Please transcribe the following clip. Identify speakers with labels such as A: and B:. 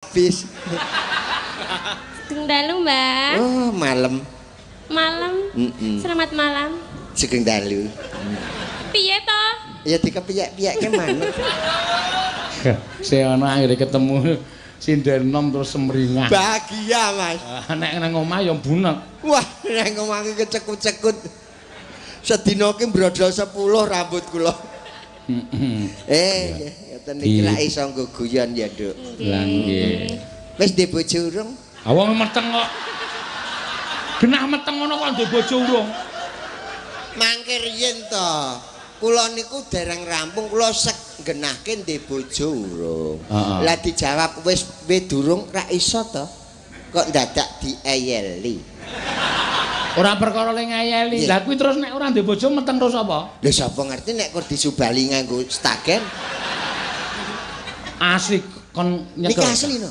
A: habis.
B: Sugeng dalu, Mbak.
A: Oh, malam.
B: Malam. Selamat malam.
A: Sugeng dalu.
B: Piye to?
A: Ya dikepiyek-piyek ke manuk.
C: Saya ana akhirnya ketemu sindenom terus semringah.
A: Bahagia, Mas.
C: Nek nang omah ya bunek.
A: Wah, nang omah iki kecekut-cekut. Sedina ki brodol 10 rambut kula. Ngoten iki lak iso nggo guyon ya, Nduk.
C: Lah nggih.
A: Wis ndek bojo urung?
C: Ah wong meteng kok. Genah meteng ngono kok ndek bojo urung.
A: Mangke riyen to. Kula niku dereng rampung kula sek genahke ndek bojo urung. Lah dijawab wis durung ra iso to. Kok dadak dieyeli.
C: Ora perkara le ngayeli. Lah kuwi terus nek ora ndek bojo meteng terus apa?
A: Lha sapa ngerti nek kok disubali nganggo stagen?
C: Asik kon nyekel.
A: Iki asli no.